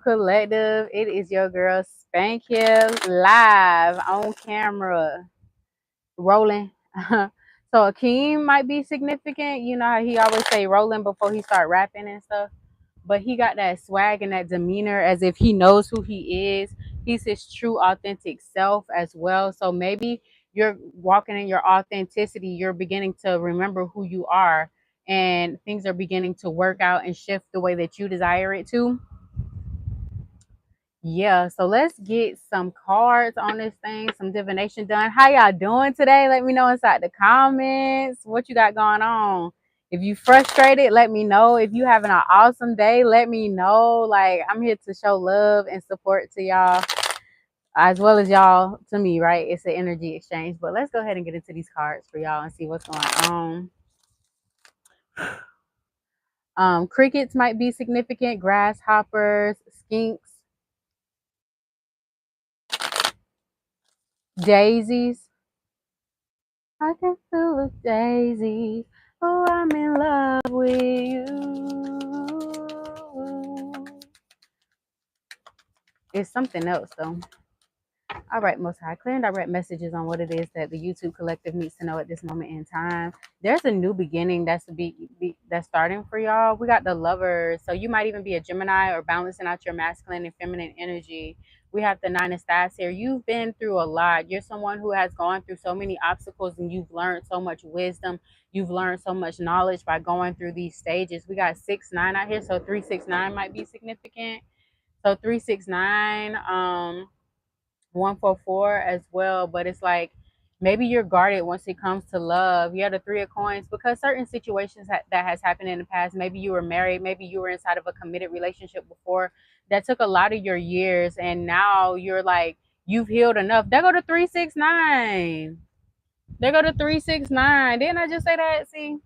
Collective, it is your girl Spank here, live on camera, rolling. So Akeem might be significant. You know how he always say rolling before he start rapping and stuff. But he got that swag and that demeanor as if he knows who he is. He's his true authentic self as well. So maybe you're walking in your authenticity, you're beginning to remember who you are, and things are beginning to work out and shift the way that you desire it to. Yeah, so let's get some cards on this thing, some divination done. How y'all doing today? Let me know inside the comments what you got going on. If you frustrated, let me know. If you having an awesome day, let me know. Like, I'm here to show love and support to y'all as well as y'all to me, right? It's an energy exchange. But let's go ahead and get into these cards for y'all and see what's going on. Crickets might be significant, grasshoppers, skinks, daisies. I can feel the daisies. Oh, I'm in love with you. It's something else though. All right, Most High, clear and direct messages on what it is that the YouTube collective needs to know at this moment in time. There's a new beginning that's starting for y'all. We got the Lovers, so you might even be a Gemini or balancing out your masculine and feminine energy. We have the Nine of Staffs here. You've been through a lot. You're someone who has gone through so many obstacles, and you've learned so much wisdom. You've learned so much knowledge by going through these stages. We got 6-9 out here, so 3-6-9 might be significant. So 3-6-9. 144 as well, but it's like maybe you're guarded once it comes to love. You have the Three of Coins because certain situations that has happened in the past. Maybe you were married, maybe you were inside of a committed relationship before that took a lot of your years, and now you're like you've healed enough. There go to 3-6-9. There go to 3-6-9. Didn't I just say that? See,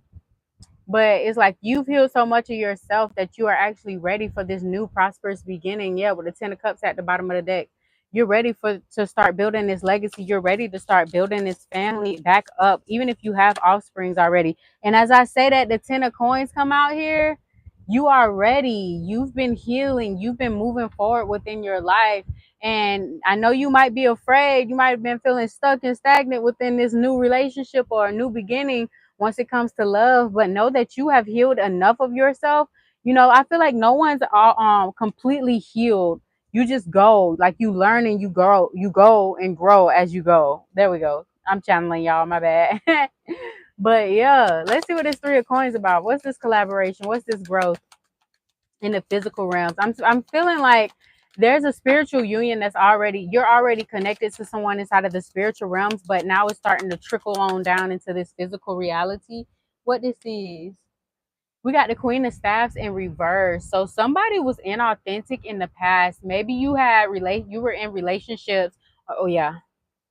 but it's like you've healed so much of yourself that you are actually ready for this new prosperous beginning. Yeah, with the 10 of Cups at the bottom of the deck, you're ready for to start building this legacy. You're ready to start building this family back up, even if you have offsprings already. And as I say that, the 10 of Coins come out here. You are ready. You've been healing. You've been moving forward within your life. And I know you might be afraid. You might have been feeling stuck and stagnant within this new relationship or a new beginning once it comes to love, but know that you have healed enough of yourself. I feel like no one's completely healed. You just go, like you learn and you go and grow as you go. There we go. I'm channeling y'all, my bad. But yeah, let's see what this 3 of Coins about. What's this collaboration? What's this growth in the physical realms? I'm feeling like there's a spiritual union you're already connected to someone inside of the spiritual realms, but now it's starting to trickle on down into this physical reality. What this is, we got the Queen of Staffs in reverse. So somebody was inauthentic in the past. Maybe you were in relationships. Oh yeah.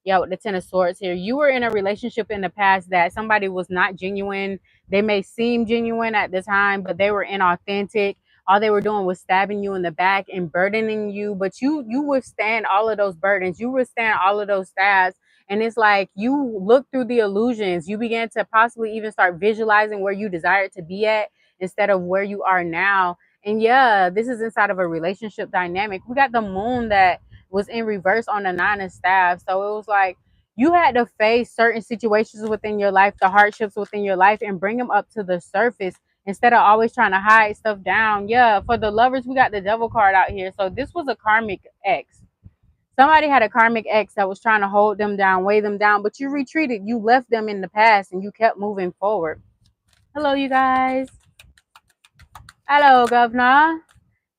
Yeah, with the 10 of Swords here. You were in a relationship in the past that somebody was not genuine. They may seem genuine at the time, but they were inauthentic. All they were doing was stabbing you in the back and burdening you. But you withstand all of those burdens. You withstand all of those stabs. And it's like you look through the illusions. You began to possibly even start visualizing where you desired to be at instead of where you are now. And yeah, this is inside of a relationship dynamic. We got the Moon that was in reverse on the Nine of Staffs. So it was like you had to face certain situations within your life, the hardships within your life, and bring them up to the surface instead of always trying to hide stuff down. Yeah, for the Lovers, we got the Devil card out here. So this was a karmic ex. Somebody had a karmic ex that was trying to hold them down, weigh them down, but you retreated. You left them in the past and you kept moving forward. Hello, you guys. Hello, Governor.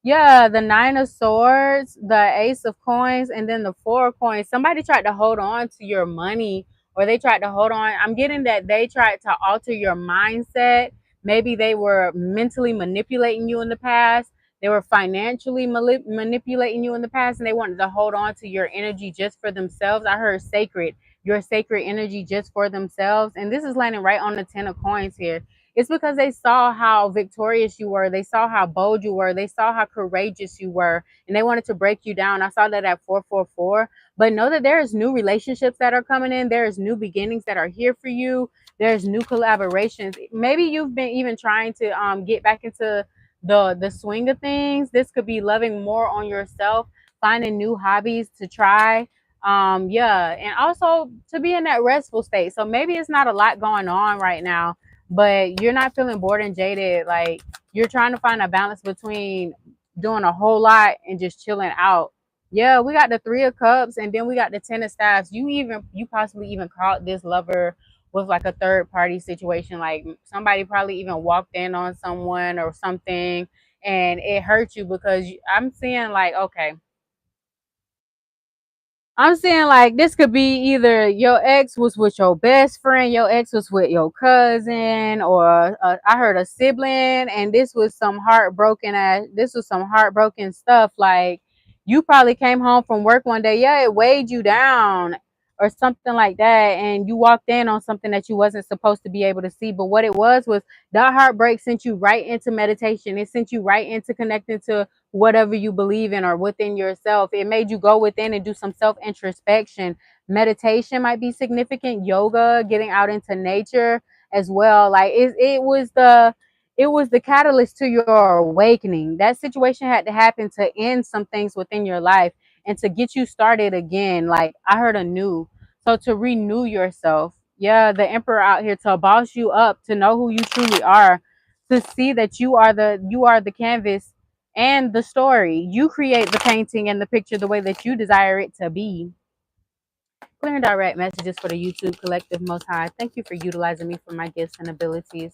Yeah, the Nine of Swords, the Ace of Coins, and then the Four of Coins. Somebody tried to hold on to your money, or they tried to hold on. I'm getting that they tried to alter your mindset. Maybe they were mentally manipulating you in the past. They were financially manipulating you in the past, and they wanted to hold on to your energy just for themselves. I heard sacred, your sacred energy just for themselves. And this is landing right on the 10 of Coins here. It's because they saw how victorious you were. They saw how bold you were. They saw how courageous you were. And they wanted to break you down. I saw that at 444. But know that there is new relationships that are coming in. There is new beginnings that are here for you. There's new collaborations. Maybe you've been even trying to get back into the swing of things. This could be loving more on yourself, finding new hobbies to try. Yeah, and also to be in that restful state. So maybe it's not a lot going on right now, but you're not feeling bored and jaded. Like you're trying to find a balance between doing a whole lot and just chilling out. Yeah, we got the Three of Cups, and then we got the Ten of Staffs. You possibly even caught this lover with like a third party situation. Like somebody probably even walked in on someone or something, and it hurt you because I'm seeing like, okay, I'm saying like this could be either your ex was with your best friend, your ex was with your cousin, or I heard a sibling, and this was some heartbroken stuff. Like you probably came home from work one day, yeah, it weighed you down or something like that, and you walked in on something that you wasn't supposed to be able to see. But what it was that heartbreak sent you right into meditation. It sent you right into connecting to whatever you believe in or within yourself. It made you go within and do some self introspection. Meditation might be significant, yoga, getting out into nature as well. Like it was the catalyst to your awakening. That situation had to happen to end some things within your life and to get you started again. Like I heard anew. So to renew yourself. Yeah, the emperor out here to boss you up, to know who you truly are, to see that you are the canvas and the story. You create the painting and the picture the way that you desire it to be. Clear and direct messages for the YouTube Collective Most High. Thank you for utilizing me for my gifts and abilities.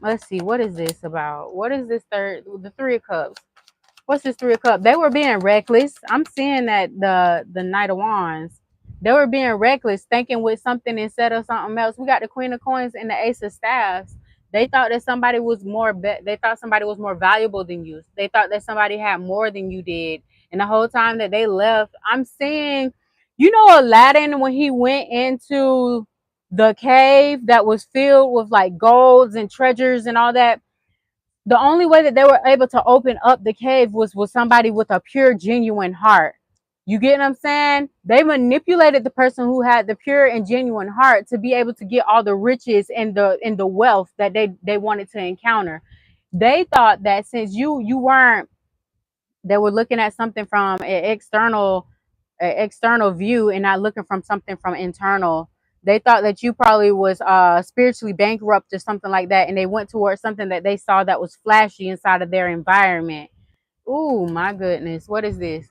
Let's see, what is this about? What is this the Three of Cups? What's this Three of Cups? They were being reckless. I'm seeing that the Knight of Wands. They were being reckless, thinking with something instead of something else. We got the Queen of Coins and the Ace of Staffs. They thought that somebody was they thought somebody was more valuable than you. They thought that somebody had more than you did. And the whole time that they left, I'm seeing, you know, Aladdin when he went into the cave that was filled with like golds and treasures and all that. The only way that they were able to open up the cave was with somebody with a pure, genuine heart. You get what I'm saying? They manipulated the person who had the pure and genuine heart to be able to get all the riches and the wealth that they wanted to encounter. They thought that since you weren't, they were looking at something from an external view and not looking from something from internal. They thought that you probably was spiritually bankrupt or something like that, and they went towards something that they saw that was flashy inside of their environment. Ooh, my goodness, what is this?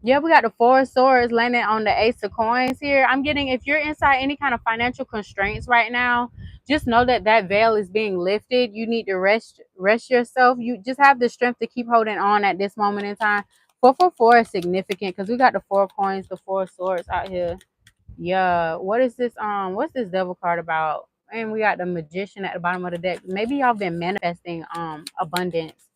Yeah, we got the Four of Swords landing on the Ace of Coins here. I'm getting, if you're inside any kind of financial constraints right now, just know that that veil is being lifted. You need to rest yourself. You just have the strength to keep holding on at this moment in time. 444 is significant because we got the Four of Coins, the Four of Swords out here. Yeah, what is this? What's this Devil card about? And we got the Magician at the bottom of the deck. Maybe y'all been manifesting abundance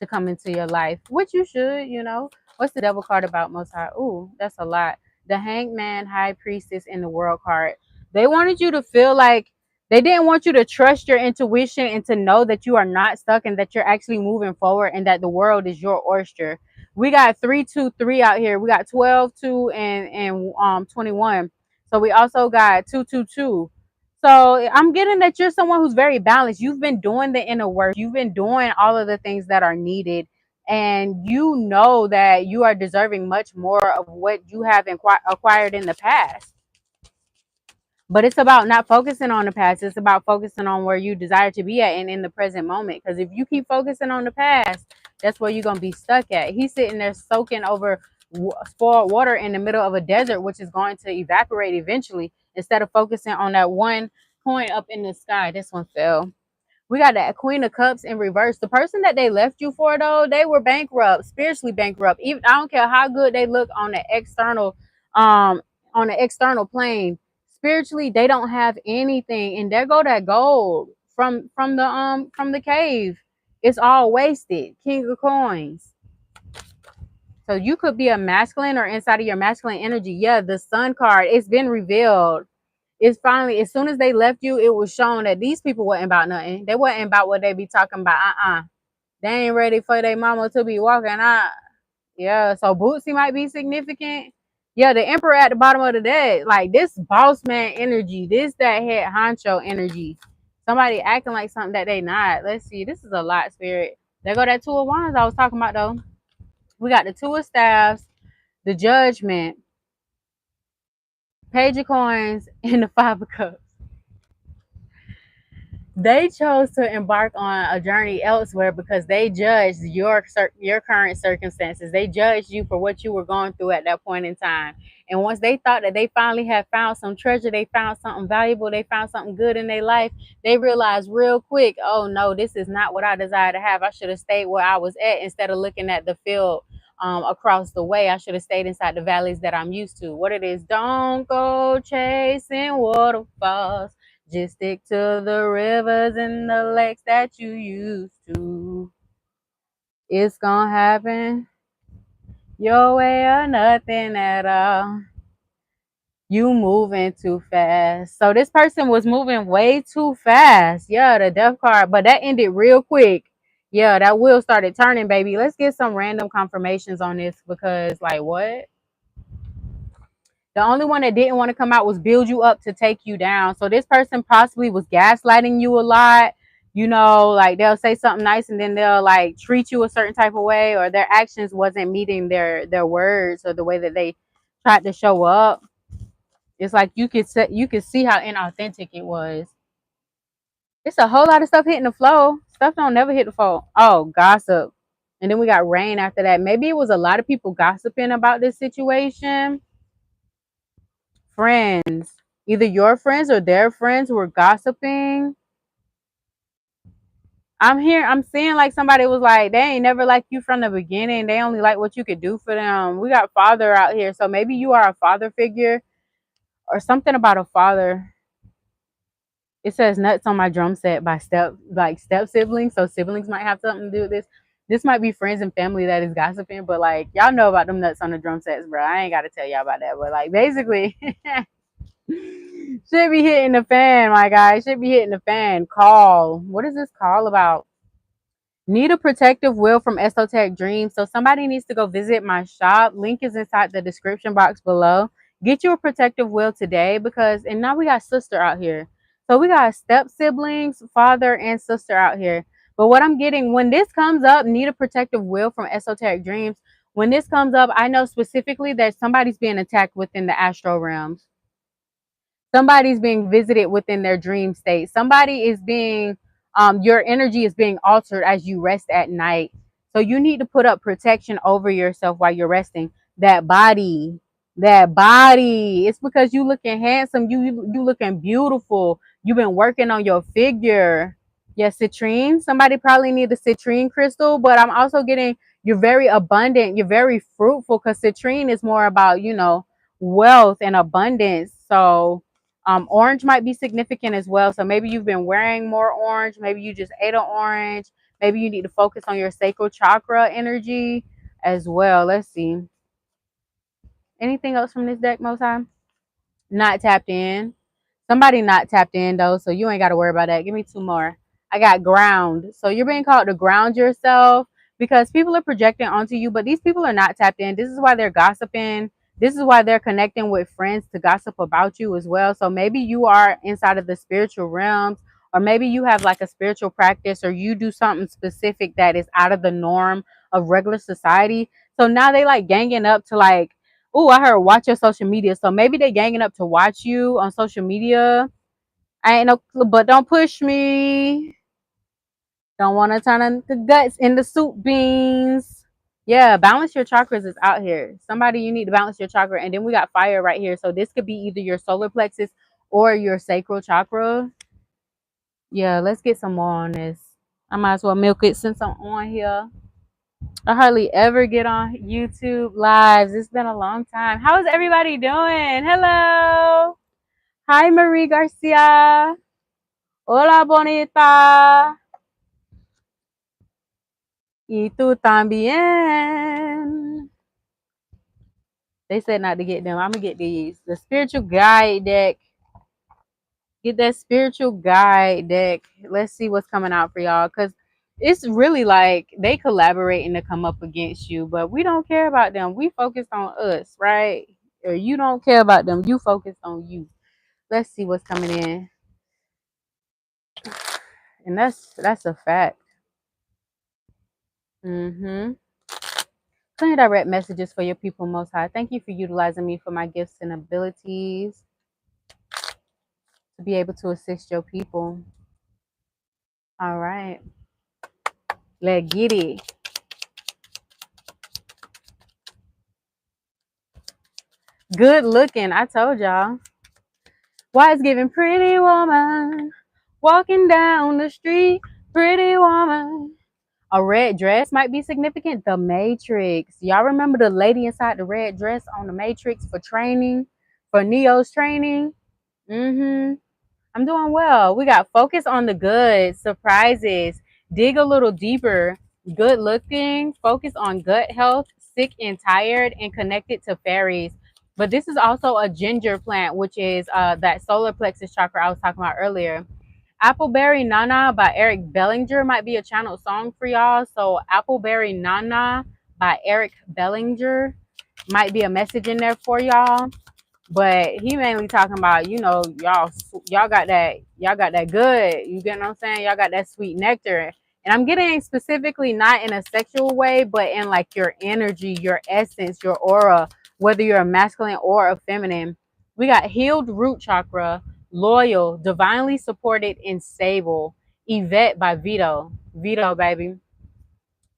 to come into your life, which you should, you know. What's the Devil card about, Most High? Ooh, that's a lot. The Hangman, High Priestess, and the World card. They wanted you to feel like they didn't want you to trust your intuition and to know that you are not stuck and that you're actually moving forward and that the world is your oyster. We got 323 out here. We got 12, 2, and 21. So we also got 222. So I'm getting that you're someone who's very balanced. You've been doing the inner work. You've been doing all of the things that are needed. And you know that you are deserving much more of what you have acquired in the past. But it's about not focusing on the past. It's about focusing on where you desire to be at and in the present moment. Because if you keep focusing on the past, that's where you're going to be stuck at. He's sitting there soaking over spoiled water in the middle of a desert, which is going to evaporate eventually, instead of focusing on that one coin up in the sky. This one fell. We got that Queen of Cups in reverse. The person that they left you for, though, they were bankrupt, spiritually bankrupt. Even I don't care how good they look um, on the external plane. Spiritually, they don't have anything, and there go that gold from the cave. It's all wasted. King of Coins. So you could be a masculine or inside of your masculine energy. Yeah, the Sun card. It's been revealed. It's finally, as soon as they left you, it was shown that these people wasn't about nothing. They wasn't about what they be talking about. They ain't ready for their mama to be walking out. Yeah, so Bootsy might be significant. Yeah, the Emperor at the bottom of the deck. Like this boss man energy. This that head honcho energy. Somebody acting like something that they not. Let's see. This is a lot, Spirit. There go that Two of Wands I was talking about, though. We got the Two of Staffs, the Judgment, Page of Coins, and the Five of Cups. They chose to embark on a journey elsewhere because they judged your current circumstances. They judged you for what you were going through at that point in time. And once they thought that they finally had found some treasure, they found something valuable, they found something good in their life, they realized real quick, oh no, this is not what I desire to have. I should have stayed where I was at instead of looking at the field across the way. I should have stayed inside the valleys that I'm used to. What it is, don't go chasing waterfalls. Just stick to the rivers and the lakes that you used to. It's gonna happen your way or nothing at all. You moving too fast. So this person was moving way too fast. Yeah, the death card, but that ended real quick. Yeah, that wheel started turning, baby. Let's get some random confirmations on this because, like, what? The only one that didn't want to come out was build you up to take you down. So this person possibly was gaslighting you a lot. You know, like they'll say something nice and then they'll like treat you a certain type of way, or their actions wasn't meeting their words or the way that they tried to show up. It's like you could see how inauthentic it was. It's a whole lot of stuff hitting the flow. Stuff don't never hit the flow. Oh, gossip. And then we got rain after that. Maybe it was a lot of people gossiping about this situation. Friends, either your friends or their friends were gossiping. I'm seeing like somebody was like, they ain't never liked you from the beginning. They only like what you could do for them. We got father out here. So maybe you are a father figure or something about a father. It says nuts on my drum set by step siblings. So siblings might have something to do with this. This might be friends and family that is gossiping, but like y'all know about them nuts on the drum sets, bro. I ain't gotta tell y'all about that. But like basically should be hitting the fan, my guy. Should be hitting the fan. Call. What is this call about? Need a protective will from Esoteric Dreams. So somebody needs to go visit my shop. Link is inside the description box below. Get you a protective will today because, and now we got sister out here. So we got step siblings, father, and sister out here. But what I'm getting, when this comes up, need a protective will from Esoteric Dreams. When this comes up, I know specifically that somebody's being attacked within the astral realms. Somebody's being visited within their dream state. Somebody is being your energy is being altered as you rest at night. So you need to put up protection over yourself while you're resting. That body it's because you looking handsome, you looking beautiful, you've been working on your figure. Yes, citrine, somebody probably need a citrine crystal, but I'm also getting you're very abundant, you're very fruitful because citrine is more about, wealth and abundance. So orange might be significant as well. So maybe you've been wearing more orange. Maybe you just ate an orange. Maybe you need to focus on your sacral chakra energy as well. Let's see. Anything else from this deck, Most High? Not tapped in. Somebody not tapped in though, so you ain't got to worry about that. Give me two more. I got ground. So you're being called to ground yourself because people are projecting onto you, but these people are not tapped in. This is why they're gossiping. This is why they're connecting with friends to gossip about you as well. So maybe you are inside of the spiritual realms, or maybe you have like a spiritual practice, or you do something specific that is out of the norm of regular society. So now they like ganging up to like, oh, I heard watch your social media. So maybe they ganging up to watch you on social media. I ain't no, but don't push me. Don't want to turn the guts into soup beans. Yeah, balance your chakras is out here. Somebody, you need to balance your chakra. And then we got fire right here. So this could be either your solar plexus or your sacral chakra. Yeah, let's get some more on this. I might as well milk it since I'm on here. I hardly ever get on YouTube lives. It's been a long time. How is everybody doing? Hello. Hi, Marie Garcia. Hola, bonita. Y tú también. They said not to get them. I'm going to get these. The spiritual guide deck. Get that spiritual guide deck. Let's see what's coming out for y'all. Because it's really like they collaborating to come up against you. But we don't care about them. We focused on us, right? Or you don't care about them. You focused on you. Let's see what's coming in. And that's a fact. Mm-hmm. Clear direct messages for your people, Most High. Thank you for utilizing me for my gifts and abilities to be able to assist your people. All right. Let's get it. Good looking. I told y'all. Why it's giving pretty woman walking down the street. Pretty woman. A red dress might be significant. The Matrix. Y'all remember the lady inside the red dress on the Matrix for training, for Neo's training? Mm-hmm. I'm doing well. We got focus on the good, surprises, dig a little deeper, good looking, focus on gut health, sick and tired, and connected to fairies. But this is also a ginger plant, which is that solar plexus chakra I was talking about earlier. Appleberry Nana by Eric Bellinger might be a channel song for y'all. So Appleberry Nana by Eric Bellinger might be a message in there for y'all. But he mainly talking about, y'all got that good. You get what I'm saying? Y'all got that sweet nectar. And I'm getting specifically not in a sexual way, but in like your energy, your essence, your aura, whether you're a masculine or a feminine. We got healed root chakra, loyal, divinely supported, and stable. Yvette by Vito. Vito, baby.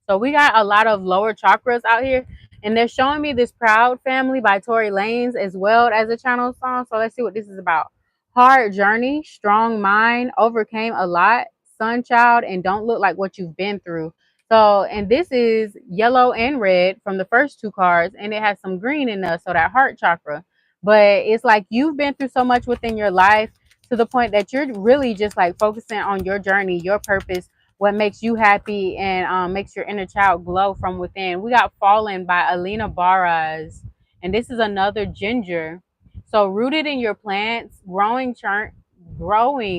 So we got a lot of lower chakras out here. And they're showing me this Proud Family by Tory Lanez as well as a channel song. So let's see what this is about. Hard journey, strong mind, overcame a lot, sun child, and don't look like what you've been through. So, and this is yellow and red from the first two cards, and it has some green in there, so that heart chakra. But it's like you've been through so much within your life to the point that you're really just like focusing on your journey, your purpose, what makes you happy, and makes your inner child glow from within. We got Fallen by Alina Baraz, and this is another ginger. So rooted in your plants, growing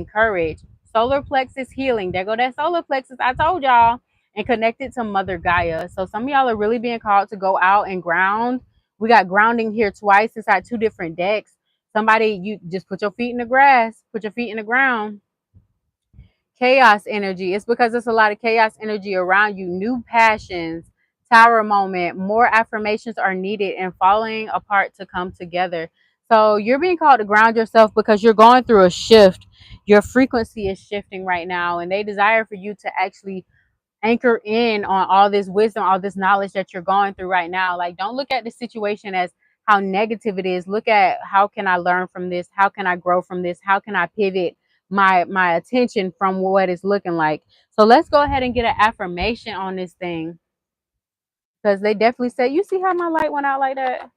courage, solar plexus healing. There go that solar plexus I told y'all, and connected to Mother Gaia. So some of y'all are really being called to go out and ground. We got grounding here twice inside two different decks. Somebody, you just put your feet in the grass, put your feet in the ground. Chaos energy. It's because there's a lot of chaos energy around you. New passions, tower moment, more affirmations are needed, and falling apart to come together. So you're being called to ground yourself because you're going through a shift. Your frequency is shifting right now, and they desire for you to actually anchor in on all this wisdom, all this knowledge that you're going through right now. Like, don't look at the situation as how negative it is. Look at how can I learn from this? How can I grow from this? How can I pivot my attention from what it's looking like? So let's go ahead and get an affirmation on this thing, because they definitely say, you see how my light went out like that?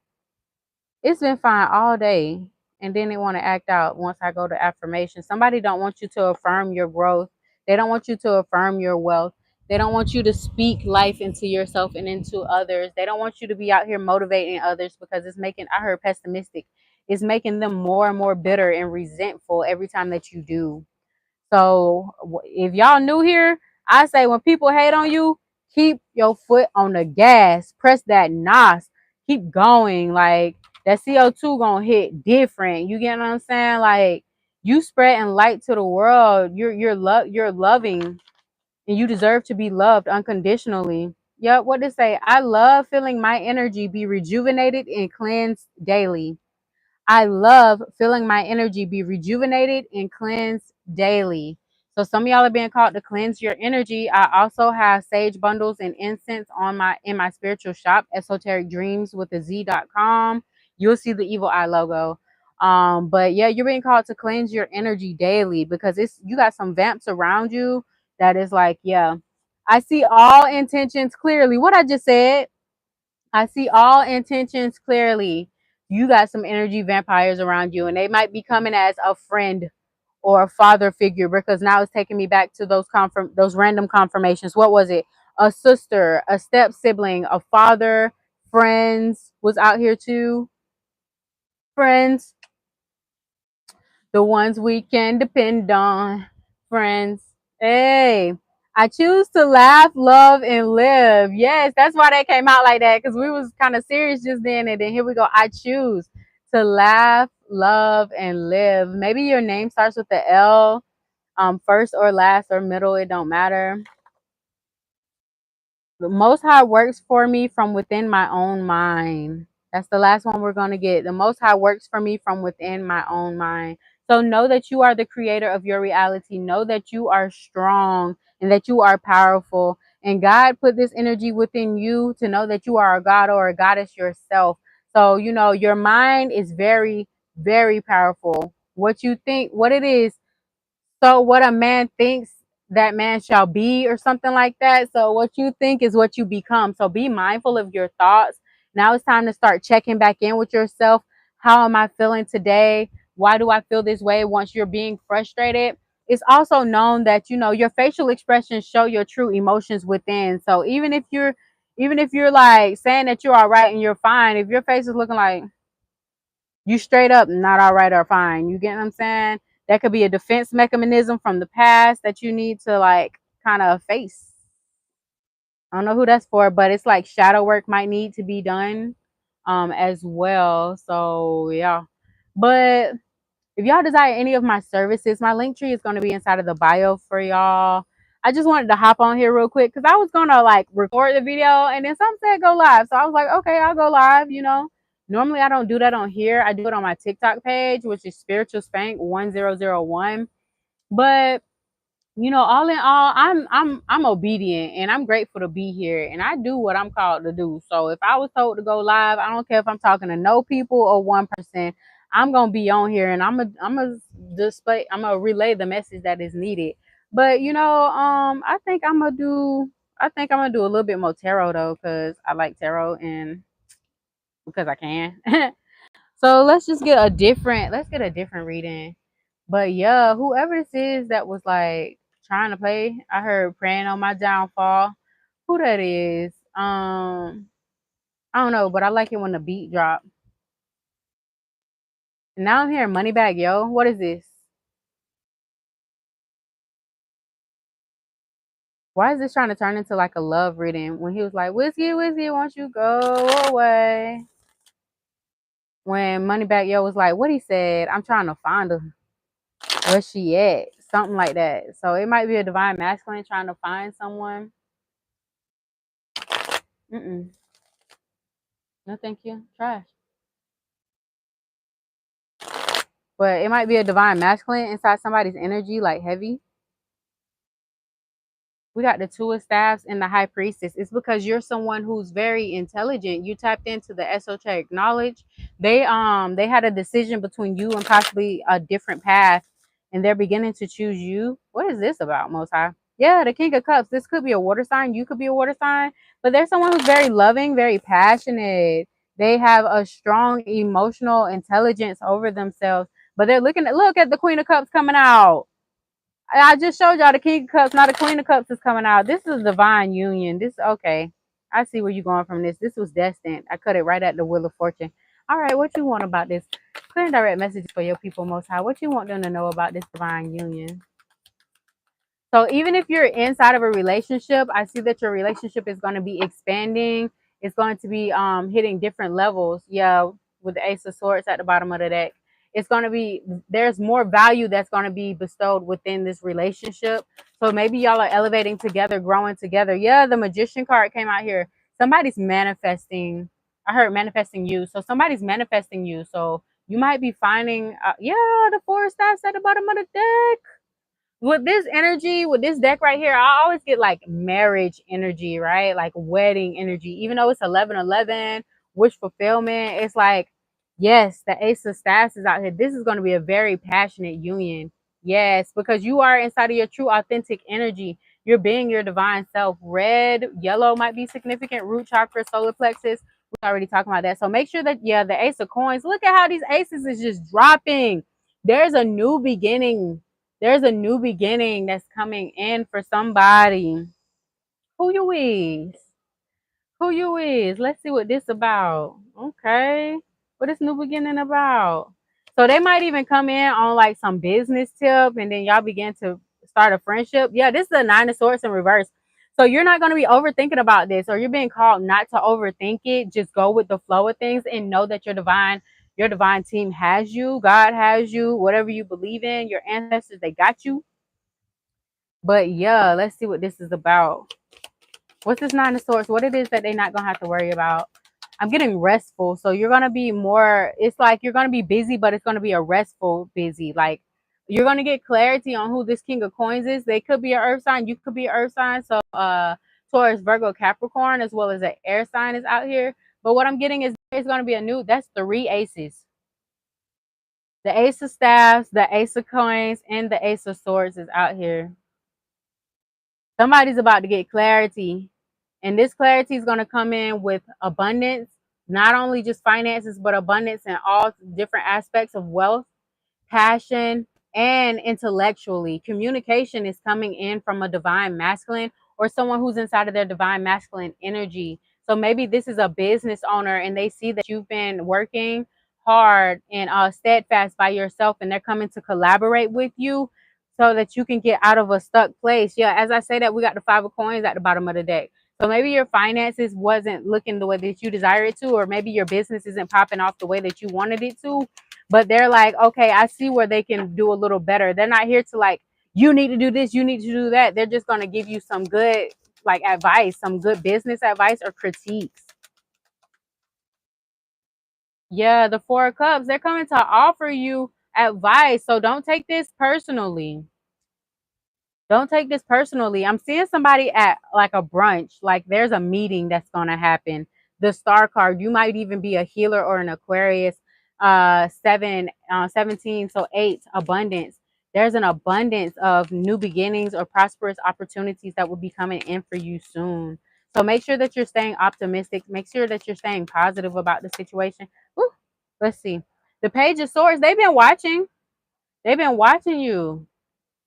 It's been fine all day, and then they want to act out once I go to affirmation. Somebody don't want you to affirm your growth. They don't want you to affirm your wealth. They don't want you to speak life into yourself and into others. They don't want you to be out here motivating others, because it's making, I heard pessimistic, it's making them more and more bitter and resentful every time that you do. So if y'all new here, I say when people hate on you, keep your foot on the gas, press that NOS, keep going. Like, that CO2 gonna hit different. You get what I'm saying? Like, you spreading light to the world. You're loving, and you deserve to be loved unconditionally. Yep, what to say? I love feeling my energy be rejuvenated and cleansed daily. I love feeling my energy be rejuvenated and cleansed daily. So some of y'all are being called to cleanse your energy. I also have sage bundles and incense on my spiritual shop, esoteric dreams with a z.com. You'll see the evil eye logo. But yeah, you're being called to cleanse your energy daily, because it's, you got some vamps around you that is like, yeah, I see all intentions clearly. What I just said, I see all intentions clearly. You got some energy vampires around you, and they might be coming as a friend or a father figure, because now it's taking me back to those random confirmations. What was it? A sister, a step sibling, a father, friends was out here too. Friends, the ones we can depend on. Friends. Hey, I choose to laugh, love, and live. Yes, that's why they came out like that, because we was kind of serious just then, and then here we go. I choose to laugh, love, and live. Maybe your name starts with the L. first or last or middle, it don't matter. The Most High works for me from within my own mind. That's the last one we're going to get. The Most High works for me from within my own mind. So know that you are the creator of your reality. Know that you are strong and that you are powerful. And God put this energy within you to know that you are a God or a goddess yourself. So, your mind is very, very powerful. What you think, what it is, so what a man thinks, that man shall be, or something like that. So what you think is what you become. So be mindful of your thoughts. Now it's time to start checking back in with yourself. How am I feeling today? Why do I feel this way? Once you're being frustrated, it's also known that your facial expressions show your true emotions within. So even if you're like saying that you're all right and you're fine, if your face is looking like you straight up not all right or fine. You get what I'm saying? That could be a defense mechanism from the past that you need to like kind of face. I don't know who that's for, but it's like shadow work might need to be done as well. So yeah. But if y'all desire any of my services, my link tree is going to be inside of the bio for y'all. I just wanted to hop on here real quick because I was going to like record the video and then some said go live. So I was like, okay, I'll go live. Normally I don't do that on here. I do it on my TikTok page, which is Spiritual Spank 1001. But all in all, I'm obedient and I'm grateful to be here and I do what I'm called to do. So if I was told to go live, I don't care if I'm talking to no people or one person, I'm gonna be on here and I'm gonna relay the message that is needed. But I think I'm gonna do a little bit more tarot though, because I like tarot and because I can. So let's get a different reading. But yeah, whoever this is that was like trying to play, I heard praying on my downfall. Who that is? I don't know, but I like it when the beat drop. And now I'm hearing money back, yo. What is this? Why is this trying to turn into like a love reading when he was like, Whiskey, Whiskey, won't you go away? When Moneyback Yo was like, what he said, I'm trying to find her. Where she at? Something like that. So it might be a divine masculine trying to find someone. Mm-mm. No, thank you. Trash. But it might be a divine masculine inside somebody's energy, like heavy. We got the two of staffs and the high priestess. It's because you're someone who's very intelligent. You tapped into the esoteric knowledge. They had a decision between you and possibly a different path, and they're beginning to choose you. What is this about, Most High? Yeah, the King of Cups. This could be a water sign. You could be a water sign, but there's someone who's very loving, very passionate. They have a strong emotional intelligence over themselves, but they're look at the Queen of Cups coming out. I just showed y'all the King of Cups, not the Queen of Cups is coming out. This is a divine union. This okay. I see where you're going from this. This was destined. I cut it right at the Wheel of Fortune. All right, what you want about this? Clear and direct messages for your people, Most High. What you want them to know about this divine union? So even if you're inside of a relationship, I see that your relationship is going to be expanding. It's going to be hitting different levels. Yeah, with the Ace of Swords at the bottom of the deck. It's going to be, there's more value that's going to be bestowed within this relationship. So maybe y'all are elevating together, growing together. Yeah, the Magician card came out here. Somebody's manifesting. I heard manifesting you. So somebody's manifesting you. So you might be finding, yeah, the Four of Staffs at the bottom of the deck with this energy, with this deck right here, I always get like marriage energy, right? Like wedding energy. Even though it's 1111, wish fulfillment, it's like, yes, the Ace of Staffs is out here. This is going to be a very passionate union. Yes, because you are inside of your true authentic energy. You're being your divine self. Red, yellow might be significant. Root chakra, solar plexus. We're already talking about that. So make sure that, yeah, the Ace of Coins. Look at how these aces is just dropping. There's a new beginning. There's a new beginning that's coming in for somebody. Who you is? Who you is? Let's see what this about. Okay. What is new beginning about? So they might even come in on like some business tip and then y'all begin to start a friendship. Yeah, this is a Nine of Swords in reverse. So you're not going to be overthinking about this, or you're being called not to overthink it. Just go with the flow of things and know that your divine team has you. God has you. Whatever you believe in, your ancestors, they got you. But yeah, let's see what this is about. What's this Nine of Swords? What it is that they're not gonna have to worry about. I'm getting restful. So you're gonna be more, it's like you're gonna be busy, but it's gonna be a restful busy. Like you're gonna get clarity on who this King of Coins is. They could be an earth sign, you could be an earth sign. So Taurus, Virgo, Capricorn, as well as an air sign is out here. But what I'm getting is there's gonna be a new, that's three aces. The Ace of Staffs, the Ace of Coins, and the Ace of Swords is out here. Somebody's about to get clarity. And this clarity is going to come in with abundance, not only just finances, but abundance in all different aspects of wealth, passion, and intellectually. Communication is coming in from a divine masculine or someone who's inside of their divine masculine energy. So maybe this is a business owner and they see that you've been working hard and steadfast by yourself and they're coming to collaborate with you so that you can get out of a stuck place. Yeah, as I say that, we got the Five of Coins at the bottom of the deck. So maybe your finances wasn't looking the way that you desire it to, or maybe your business isn't popping off the way that you wanted it to, but they're like, okay, I see where they can do a little better. They're not here to like, you need to do this, you need to do that. They're just going to give you some good like advice, some good business advice or critiques. Yeah, the Four of Cups, they're coming to offer you advice. So don't take this personally. Don't take this personally. I'm seeing somebody at like a brunch, like there's a meeting that's going to happen. The star card, you might even be a healer or an Aquarius. 17, so 8, abundance. There's an abundance of new beginnings or prosperous opportunities that will be coming in for you soon. So make sure that you're staying optimistic. Make sure that you're staying positive about the situation. Woo, let's see. The Page of Swords, they've been watching. They've been watching you.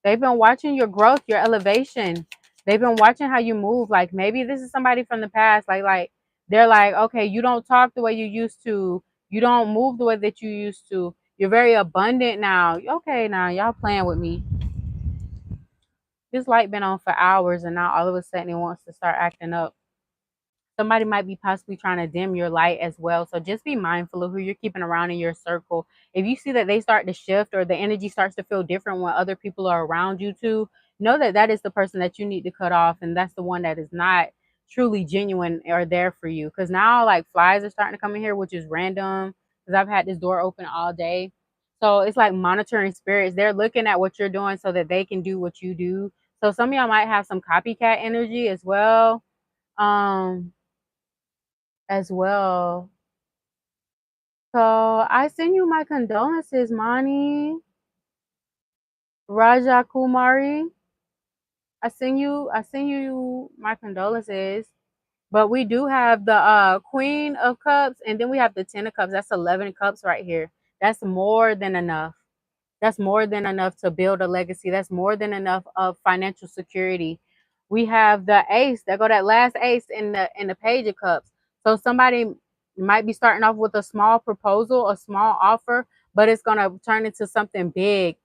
They've been watching your growth, your elevation. They've been watching how you move. Like maybe this is somebody from the past. Like they're like, okay, you don't talk the way you used to. You don't move the way that you used to. You're very abundant now. Okay, now y'all playing with me. This light been on for hours, and now all of a sudden it wants to start acting up. Somebody might be possibly trying to dim your light as well. So just be mindful of who you're keeping around in your circle. If you see that they start to shift or the energy starts to feel different when other people are around you too, know that that is the person that you need to cut off. And that's the one that is not truly genuine or there for you. Because now like flies are starting to come in here, which is random because I've had this door open all day. So it's like monitoring spirits. They're looking at what you're doing so that they can do what you do. So some of y'all might have some copycat energy as well. Um, as well. So I send you my condolences, Mani, Raja Kumari. I send you my condolences. But we do have the Queen of Cups, and then we have the Ten of Cups. That's 11 cups right here. That's more than enough. That's more than enough to build a legacy. That's more than enough of financial security. We have the Ace. There go that last Ace in the Page of Cups. So somebody might be starting off with a small proposal, a small offer, but it's gonna turn into something big.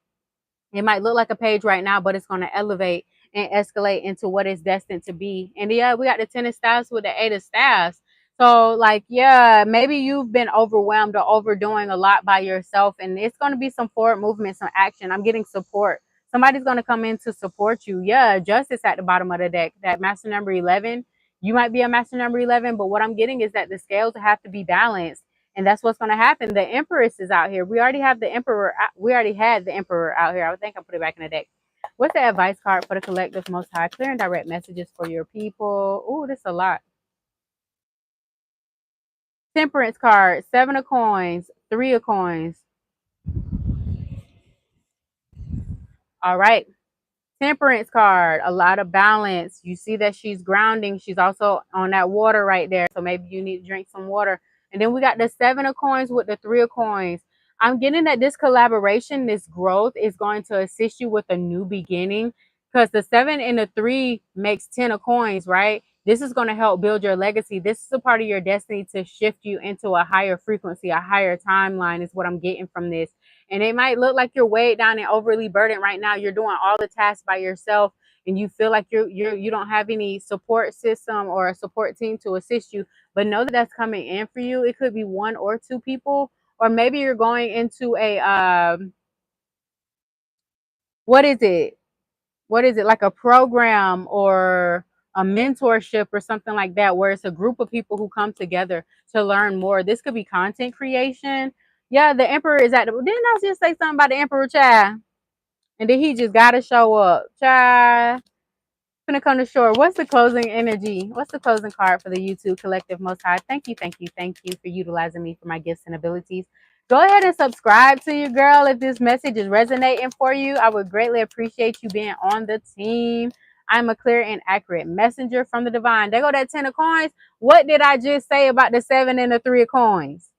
It might look like a page right now, but it's going to elevate and escalate into what it's destined to be. And yeah, we got the Ten of Staffs with the Eight of Staffs. So, like, yeah, maybe you've been overwhelmed or overdoing a lot by yourself, and it's going to be some forward movement, some action. I'm getting support. Somebody's going to come in to support you. Yeah, Justice at the bottom of the deck, that master number 11. You might be a master number 11, but what I'm getting is that the scales have to be balanced. And that's what's going to happen. The Empress is out here. We already have the Emperor. We already had the Emperor out here. I think I put it back in the deck. What's the advice card for the collective most high? Clear and direct messages for your people. Oh, this is a lot. Temperance card, 7 of coins, 3 of coins. All right. Temperance card, a lot of balance. You see that she's grounding. She's also on that water right there. So maybe you need to drink some water. And then we got the 7 of coins with the 3 of coins. I'm getting that this collaboration, this growth is going to assist you with a new beginning because the 7 and the 3 makes 10 of coins, right? This is going to help build your legacy. This is a part of your destiny to shift you into a higher frequency, a higher timeline is what I'm getting from this. And it might look like you're weighed down and overly burdened right now. You're doing all the tasks by yourself and you feel like you don't have any support system or a support team to assist you. But know that that's coming in for you. It could be 1 or 2 people, or maybe you're going into a what is it? what is it, like a program or a mentorship or something like that, where it's a group of people who come together to learn more. This could be content creation. Yeah, the emperor is at the, didn't I just say something about the emperor, child? And then he just gotta show up, child. Gonna come to shore. What's the closing energy? What's the closing card for the YouTube Collective Most High? Thank you, thank you, thank you for utilizing me for my gifts and abilities. Go ahead and subscribe to your girl if this message is resonating for you. I would greatly appreciate you being on the team. I'm a clear and accurate messenger from the divine. There go that 10 of coins. What did I just say about the 7 and the 3 of coins?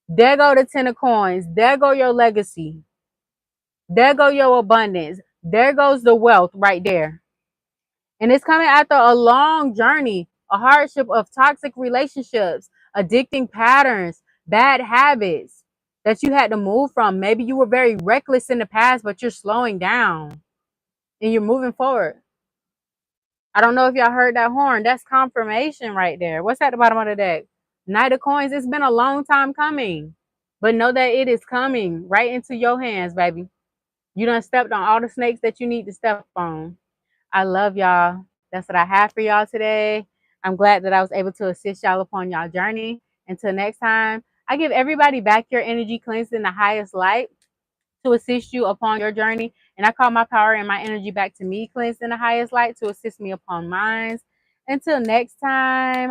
There go the 10 of coins. There go your legacy. There go your abundance. There goes the wealth right there. And it's coming after a long journey, a hardship of toxic relationships, addicting patterns, bad habits that you had to move from. Maybe you were very reckless in the past, but you're slowing down and you're moving forward. I don't know if y'all heard that horn. That's confirmation right there. What's at the bottom of the deck? Knight of Coins. It's been a long time coming, but know that it is coming right into your hands, baby. You done stepped on all the snakes that you need to step on. I love y'all. That's what I have for y'all today. I'm glad that I was able to assist y'all upon y'all journey. Until next time, I give everybody back your energy cleansed in the highest light to assist you upon your journey. And I call my power and my energy back to me, cleansed in the highest light, to assist me upon mine. Until next time,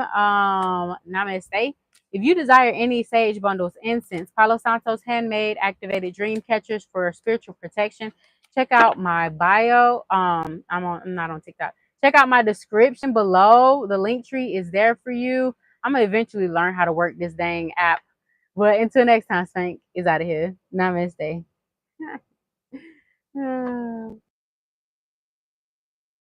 namaste. If you desire any sage bundles, incense, Palo Santos handmade activated dream catchers for spiritual protection, check out my bio. I'm not on TikTok. Check out my description below. The link tree is there for you. I'm gonna eventually learn how to work this dang app. But until next time, Spank is out of here. Namaste.